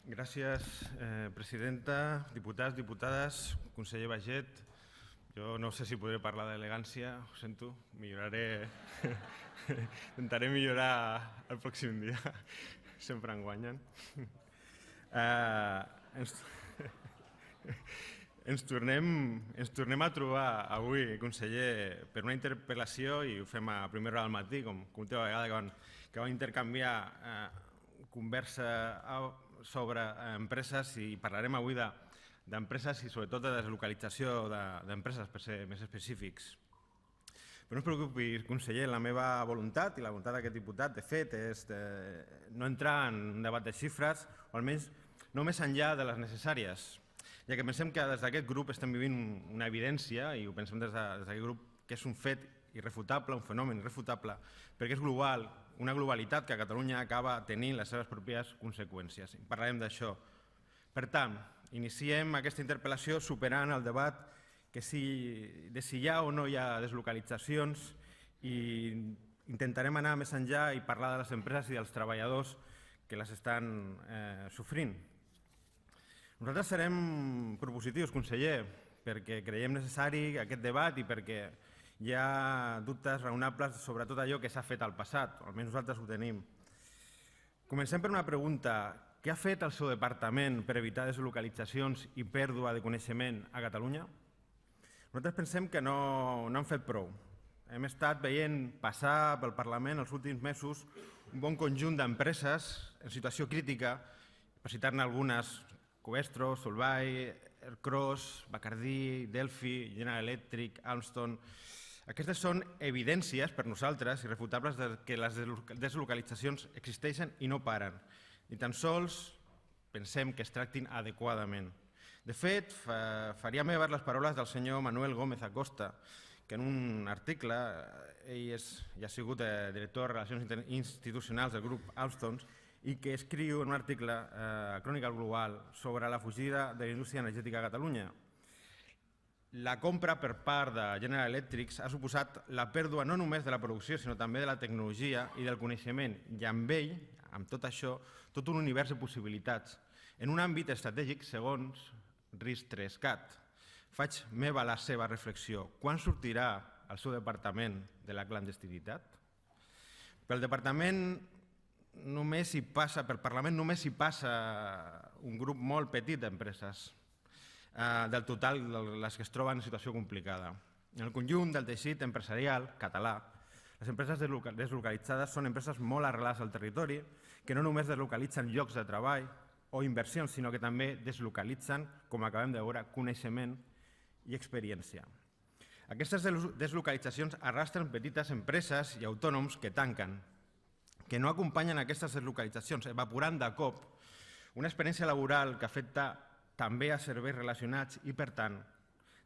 Gràcies, presidenta, diputats, diputades, conseller Baiget. Jo no sé si podré parlar d'elegància, ho sento, milloraré, intentaré millorar el pròxim dia, sempre en guanyen. Ens tornem a trobar avui, conseller, per una interpel·lació i ho fem a primera hora del matí, com última vegada que vam intercanviar conversa sobre empreses i parlarem avui d'empreses i sobretot de deslocalització d'empreses, per ser més específics. Però no es preocupi, conseller, la meva voluntat i la voluntat d'aquest diputat, de fet, és no entrar en un debat de xifres, o almenys no més enllà de les necessàries, ja que pensem que des d'aquest grup estem vivint una evidència, i ho pensem des d'aquest grup, que és un fet irrefutable, un fenomen irrefutable, perquè és global, una globalitat que a Catalunya acaba tenint les seves pròpies conseqüències. Parlarem d'això. Per tant, iniciem aquesta interpel·lació superant el debat de si hi ha o no hi ha deslocalitzacions i intentarem anar més enllà i parlar de les empreses i dels treballadors que les estan sofrint. Nosaltres serem propositius, conseller, perquè creiem necessari aquest debat i perquè hi ha dubtes raonables sobre tot allò que s'ha fet al passat, o almenys nosaltres ho tenim. Comencem per una pregunta. Què ha fet el seu departament per evitar deslocalitzacions i pèrdua de coneixement a Catalunya? Nosaltres pensem que no han fet prou. Hem estat veient passar pel Parlament els últims mesos un bon conjunt d'empreses en situació crítica, per citar-ne algunes: Covestro, Solvay, Ercros, Bacardí, Delphi, General Electric, Alstom. Aquestes són evidències per nosaltres irrefutables que les deslocalitzacions existeixen i no paren. Ni tan sols pensem que es tractin adequadament. De fet, faria meves les paraules del senyor Manuel Gómez Acosta, que en un article, ell ha sigut director de Relacions Institucionals del grup Alstom, i que escriu en un article a Crònica Global sobre la fugida de la indústria energètica a Catalunya. La compra per part de General Electric ha suposat la pèrdua no només de la producció, sinó també de la tecnologia i del coneixement, i amb ell, amb tot això, tot un univers de possibilitats, en un àmbit estratègic segons Ris3Cat. Faig meva la seva reflexió. Quan sortirà el seu departament de la clandestinitat? Pel Parlament només hi passa un grup molt petit d'empreses, del total de les que es troben en situació complicada. En el conjunt del teixit empresarial català, les empreses deslocalitzades són empreses molt arrelades al territori, que no només deslocalitzen llocs de treball o inversions, sinó que també deslocalitzen, com acabem de veure, coneixement i experiència. Aquestes deslocalitzacions arrastren petites empreses i autònoms que tanquen, que no acompanyen aquestes deslocalitzacions, evaporant de cop una experiència laboral que afecta també a serveis relacionats i, per tant,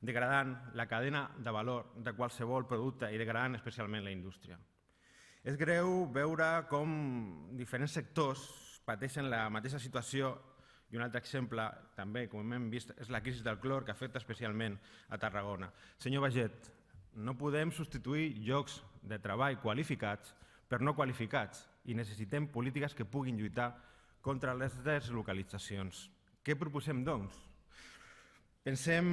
degradant la cadena de valor de qualsevol producte i degradant especialment la indústria. És greu veure com diferents sectors pateixen la mateixa situació i un altre exemple, també, com hem vist, és la crisi del clor, que afecta especialment a Tarragona. Senyor Baiget, no podem substituir llocs de treball qualificats per no qualificats i necessitem polítiques que puguin lluitar contra les deslocalitzacions. Què proposem, doncs? Pensem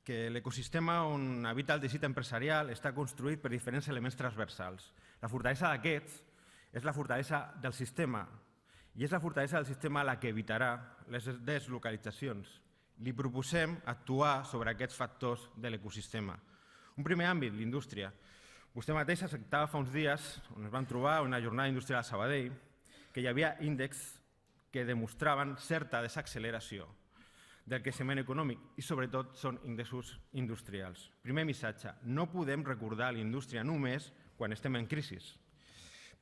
que l'ecosistema on habita el teixit empresarial està construït per diferents elements transversals. La fortalesa d'aquests és la fortalesa del sistema i és la fortalesa del sistema la que evitarà les deslocalitzacions. Li proposem actuar sobre aquests factors de l'ecosistema. Un primer àmbit, l'indústria. Vostè mateix acceptava fa uns dies, on ens vam trobar una jornada industrial a Sabadell, que hi havia índexs que demostraven certa desacceleració del creixement econòmic i sobretot són índexs industrials. Primer missatge, no podem recordar la indústria només quan estem en crisi,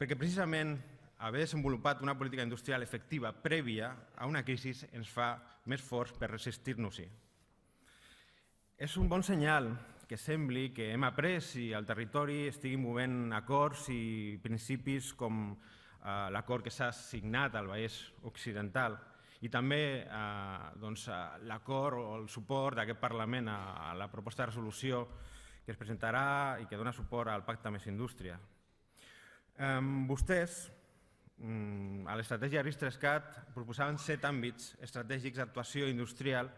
perquè precisament haver desenvolupat una política industrial efectiva prèvia a una crisi ens fa més forts per resistir-nos-hi. És un bon senyal que sembli que hem après i el territori estigui movent acords i principis com l'acord que s'ha signat al Vallès Occidental i també l'acord o el suport d'aquest Parlament a la proposta de resolució que es presentarà i que dona suport al Pacte Més Indústria. Vostès a l'estratègia RIS3CAT proposaven 7 àmbits estratègics d'actuació industrial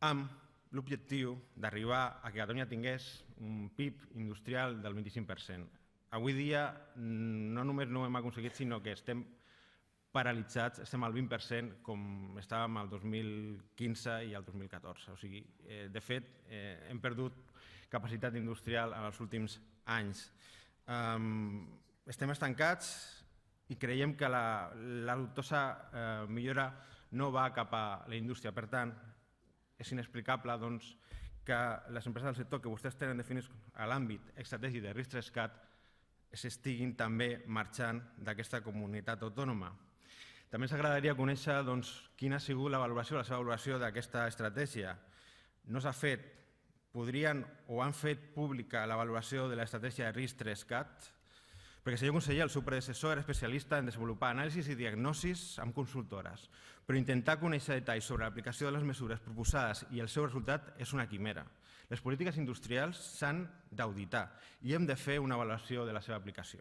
amb l'objectiu d'arribar a que Catalunya tingués un PIB industrial del 25%. Avui dia no només no ho hem aconseguit, sinó que estem paralitzats, estem al 20% com estàvem el 2015 i el 2014. O sigui, de fet, hem perdut capacitat industrial en els últims anys. Estem estancats i creiem que la dubtosa millora no va cap a la indústria. Per tant, és inexplicable que les empreses del sector que vostès tenen definits a l'àmbit estratègic de RIS3CAT s'estiguin també marxant d'aquesta comunitat autònoma. També ens agradaria conèixer quina ha sigut la seva valoració d'aquesta estratègia. No s'ha fet, podrien o han fet pública la valoració de l'estratègia de RIS3CAT? Perquè, senyor conseller, el seu predecessor era especialista en desenvolupar anàlisis i diagnosis amb consultores, però intentar conèixer detalls sobre l'aplicació de les mesures proposades i el seu resultat és una quimera. Les polítiques industrials s'han d'auditar i hem de fer una avaluació de la seva aplicació.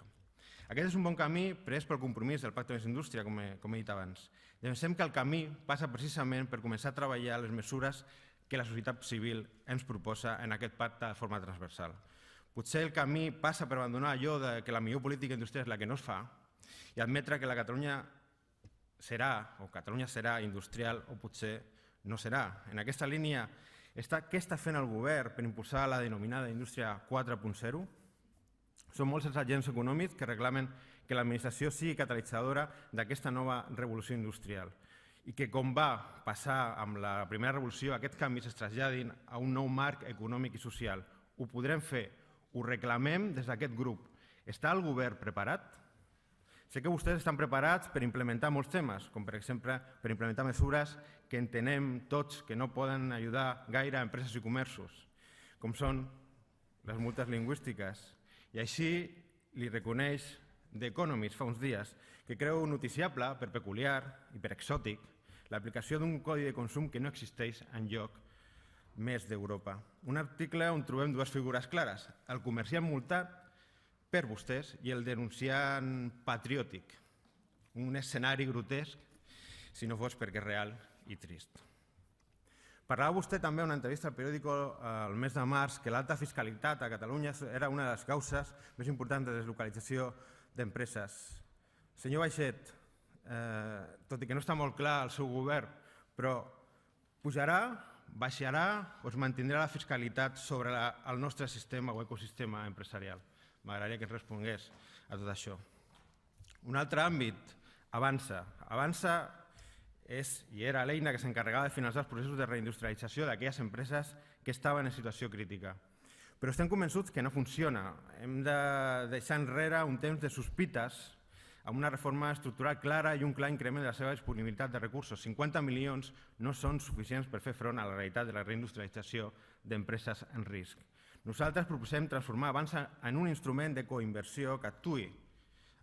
Aquest és un bon camí pres pel compromís del Pacte Més Indústria, com he dit abans. Pensem que el camí passa precisament per començar a treballar les mesures que la societat civil ens proposa en aquest pacte de forma transversal. Potser el camí passa per abandonar allò que la millor política industrial és la que no es fa i admetre que la Catalunya serà industrial o potser no serà. En aquesta línia, què està fent el govern per impulsar la denominada indústria 4.0? Són molts els agents econòmics que reclamen que l'administració sigui catalitzadora d'aquesta nova revolució industrial i que, com va passar amb la primera revolució, aquests canvis es traslladin a un nou marc econòmic i social. Ho podrem fer. Ho reclamem des d'aquest grup. Està el govern preparat? Sé que vostès estan preparats per implementar molts temes, com per exemple per implementar mesures que entenem tots que no poden ajudar gaire a empreses i comerços, com són les multes lingüístiques. I així li reconeix The Economist fa uns dies que creu noticiable, per peculiar i per exòtic, l'aplicació d'un codi de consum que no existeix enlloc més d'Europa. Un article on trobem dues figures clares, el comerciant multat per vostès i el denunciant patriòtic. Un escenari grotesc, si no fos perquè és real i trist. Parlava vostè també en una entrevista al periòdico el mes de març que l'alta fiscalitat a Catalunya era una de les causes més importants de deslocalització d'empreses. Senyor Baixet, tot i que no està molt clar el seu govern, però pujarà, baixarà o es mantindrà la fiscalitat sobre el nostre sistema o ecosistema empresarial? M'agradaria que ens respongués a tot això. Un altre àmbit, Avançsa. Avançsa és i era l'eina que s'encarregava de finançar els processos de reindustrialització d'aquelles empreses que estaven en situació crítica. Però estem convençuts que no funciona. Hem de deixar enrere un temps de sospites amb una reforma estructural clara i un clar increment de la seva disponibilitat de recursos. 50 milions no són suficients per fer front a la realitat de la reindustrialització d'empreses en risc. Nosaltres proposem transformar Avançsa en un instrument de coinversió que actuï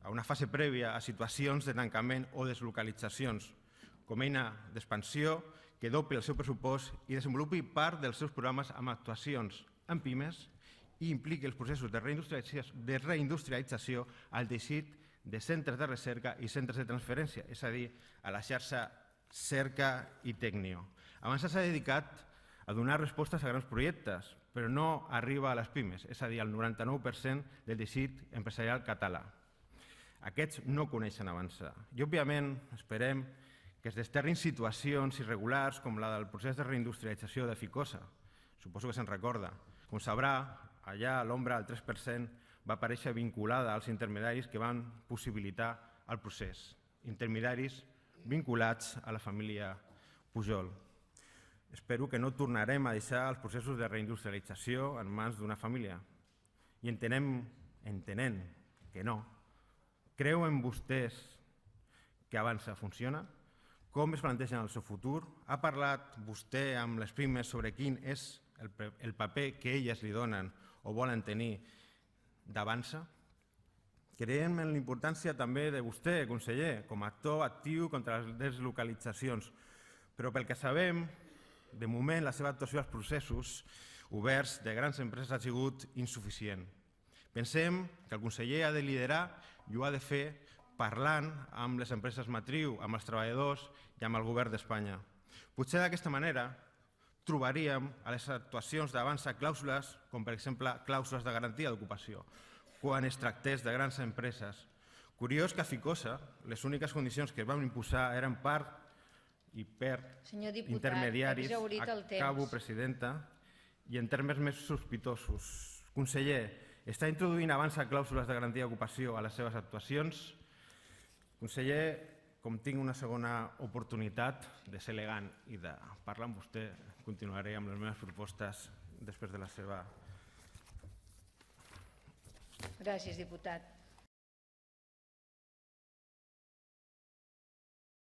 a una fase prèvia a situacions de tancament o deslocalitzacions, com a eina d'expansió que dobli el seu pressupost i desenvolupi part dels seus programes amb actuacions en pimes i impliqui els processos de reindustrialització al teixit de centres de recerca i centres de transferència, és a dir, a la xarxa Cerca i Tecnio. Avançsa s'ha dedicat a donar respostes a grans projectes, però no arriba a les pimes, és a dir, al 99% del teixit empresarial català. Aquests no coneixen Avançsa. I, òbviament, esperem que es desterrin situacions irregulars com la del procés de reindustrialització de Ficosa. Suposo que se'n recorda. Com sabrà, allà l'ombra del 3% va aparèixer vinculada als intermediaris que van possibilitar el procés. Intermediaris vinculats a la família Pujol. Espero que no tornarem a deixar els processos de reindustrialització en mans d'una família. I entenent que no, creuen vostès que Avançsa funciona? Com es plantegen el seu futur? Ha parlat vostè amb les pimes sobre quin és el paper que elles li donen o volen tenir d'Avançsa? Creiem en la importància també de vostè, conseller, com a actor actiu contra les deslocalitzacions, però pel que sabem, de moment la seva actuació als processos oberts de grans empreses ha sigut insuficient. Pensem que el conseller ha de liderar i ho ha de fer parlant amb les empreses matriu, amb els treballadors i amb el govern d'Espanya. Potser d'aquesta manera trobaríem a les actuacions d'avançar clàusules, com per exemple clàusules de garantia d'ocupació, quan es tractés de grans empreses. Curiós que a Ficosa les úniques condicions que es van imposar eren part i per intermediaris, acabo, presidenta, i en termes més sospitosos. Conseller, està introduint abans clàusules de garantia d'ocupació a les seves actuacions? Conseller, com tinc una segona oportunitat de ser elegant i de parlar amb vostè, continuaré amb les meves propostes després de la seva... Gràcies, diputat.